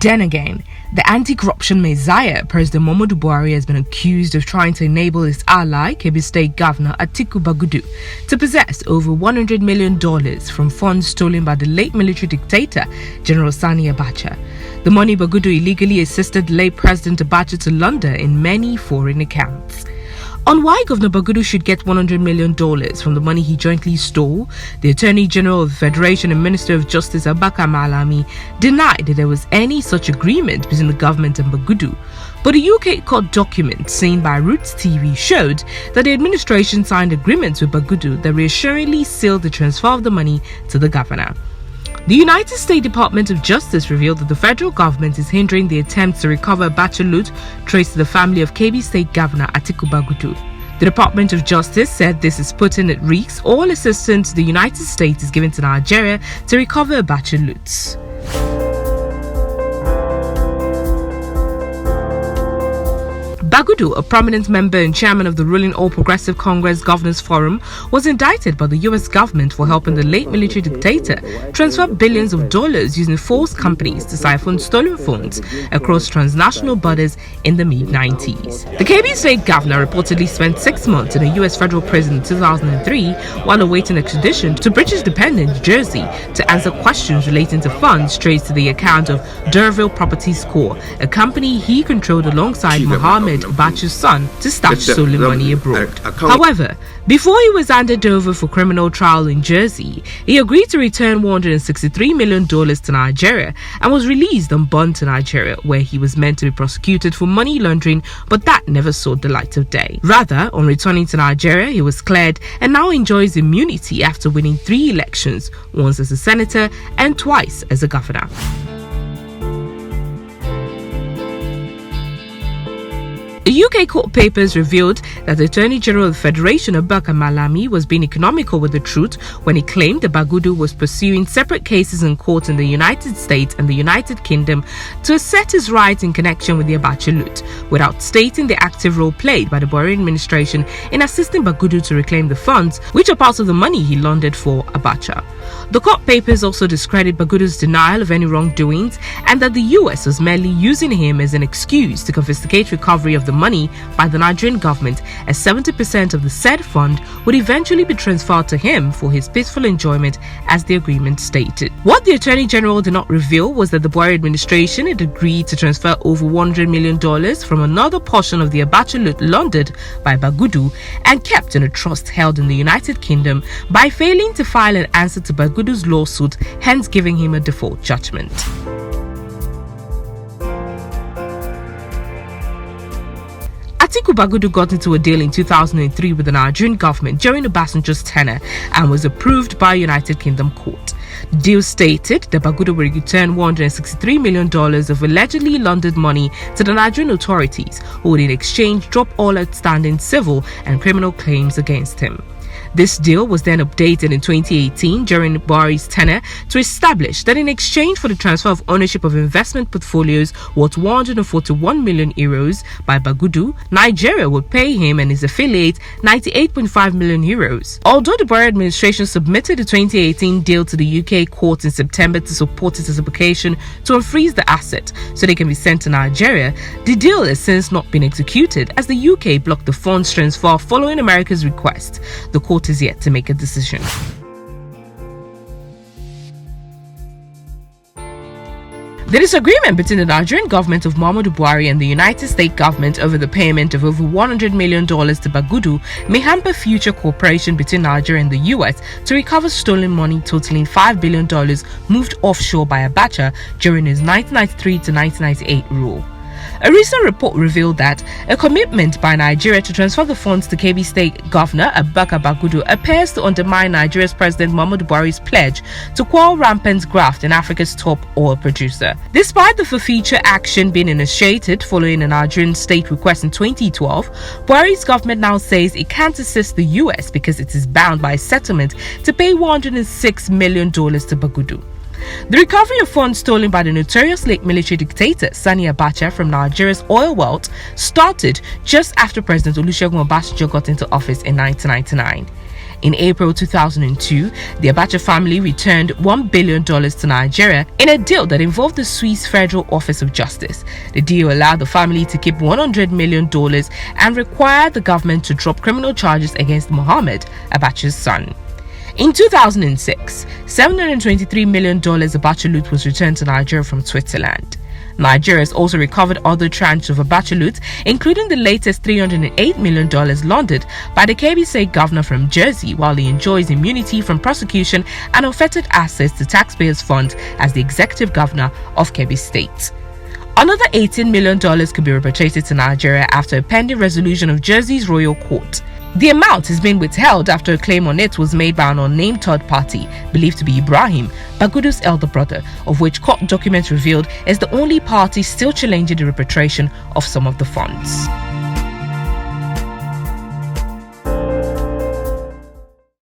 Then again, the anti-corruption messiah, President Muhammadu Buhari, has been accused of trying to enable his ally, Kebbi State Governor Atiku Bagudu, to possess over $100 million from funds stolen by the late military dictator, General Sani Abacha. The money Bagudu illegally assisted late President Abacha to launder in many foreign accounts. On why Governor Bagudu should get $100 million from the money he jointly stole, the Attorney General of the Federation and Minister of Justice Malami denied that there was any such agreement between the government and Bagudu. But a UK court document seen by Roots TV showed that the administration signed agreements with Bagudu that reassuringly sealed the transfer of the money to the governor. The United States Department of Justice revealed that the federal government is hindering the attempts to recover Abacha loot traced to the family of Kebbi State Governor Atiku Bagudu. The Department of Justice said this is putting at risk all assistance the United States is giving to Nigeria to recover Abacha loots. Bagudu, a prominent member and chairman of the ruling All Progressive Congress Governors Forum, was indicted by the US government for helping the late military dictator transfer billions of dollars using false companies to siphon stolen funds across transnational borders in the mid-90s. The Kebbi State governor reportedly spent 6 months in a US federal prison in 2003 while awaiting extradition to British-dependent Jersey to answer questions relating to funds traced to the account of Durville Properties Corp., a company he controlled alongside Mohammed Abacha's son to stash stolen money abroad. However, before he was handed over for criminal trial in Jersey, he agreed to return $163 million to Nigeria and was released on bond to Nigeria, where he was meant to be prosecuted for money laundering, but that never saw the light of day. Rather, on returning to Nigeria, he was cleared and now enjoys immunity after winning 3 elections, once as a senator and twice as a governor. The UK court papers revealed that the Attorney General of the Federation, Malami, was being economical with the truth when he claimed that Bagudu was pursuing separate cases in court in the United States and the United Kingdom to assert his rights in connection with the Abacha loot, without stating the active role played by the Buhari administration in assisting Bagudu to reclaim the funds, which are part of the money he laundered for Abacha. The court papers also discredit Bagudu's denial of any wrongdoings and that the US was merely using him as an excuse to confiscate recovery of the money by the Nigerian government, as 70% of the said fund would eventually be transferred to him for his peaceful enjoyment, as the agreement stated. What the Attorney General did not reveal was that the Buhari administration had agreed to transfer over $100 million from another portion of the Abacha loot laundered by Bagudu and kept in a trust held in the United Kingdom by failing to file an answer to Bagudu's lawsuit, hence giving him a default judgment. Atiku Bagudu got into a deal in 2003 with the Nigerian government during Obasanjo's tenure and was approved by a United Kingdom court. The deal stated that Bagudu would return $163 million of allegedly laundered money to the Nigerian authorities, who would in exchange drop all outstanding civil and criminal claims against him. This deal was then updated in 2018 during Buhari's tenure to establish that in exchange for the transfer of ownership of investment portfolios worth 141 million euros by Bagudu, Nigeria would pay him and his affiliate 98.5 million euros. Although the Buhari administration submitted the 2018 deal to the UK court in September to support its application to unfreeze the asset so they can be sent to Nigeria, the deal has since not been executed as the UK blocked the funds transfer following America's request. The court is yet to make a decision. The disagreement between the Nigerian government of Muhammadu Buhari and the United States government over the payment of over $100 million to Bagudu may hamper future cooperation between Nigeria and the US to recover stolen money totaling $5 billion moved offshore by Abacha during his 1993 to 1998 rule. A recent report revealed that a commitment by Nigeria to transfer the funds to Kebbi State Governor Bagudu appears to undermine Nigeria's President Muhammadu Buhari's pledge to quell rampant graft in Africa's top oil producer. Despite the forfeiture action being initiated following a Nigerian state request in 2012, Buhari's government now says it can't assist the US because it is bound by a settlement to pay $106 million to Bagudu. The recovery of funds stolen by the notorious late military dictator Sani Abacha from Nigeria's oil wealth started just after President Olusegun Obasanjo got into office in 1999. In April 2002, the Abacha family returned $1 billion to Nigeria in a deal that involved the Swiss Federal Office of Justice. The deal allowed the family to keep $100 million and required the government to drop criminal charges against Mohammed, Abacha's son. In 2006, $723 million Abacha loot was returned to Nigeria from Switzerland. Nigeria has also recovered other tranches of Abacha loot, including the latest $308 million laundered by the Kebbi State governor from Jersey, while he enjoys immunity from prosecution and unfettered access to taxpayers' funds as the executive governor of Kebbi State. Another $18 million could be repatriated to Nigeria after a pending resolution of Jersey's royal court. The amount has been withheld after a claim on it was made by an unnamed third party, believed to be Ibrahim, Bagudu's elder brother, of which court documents revealed is the only party still challenging the repatriation of some of the funds.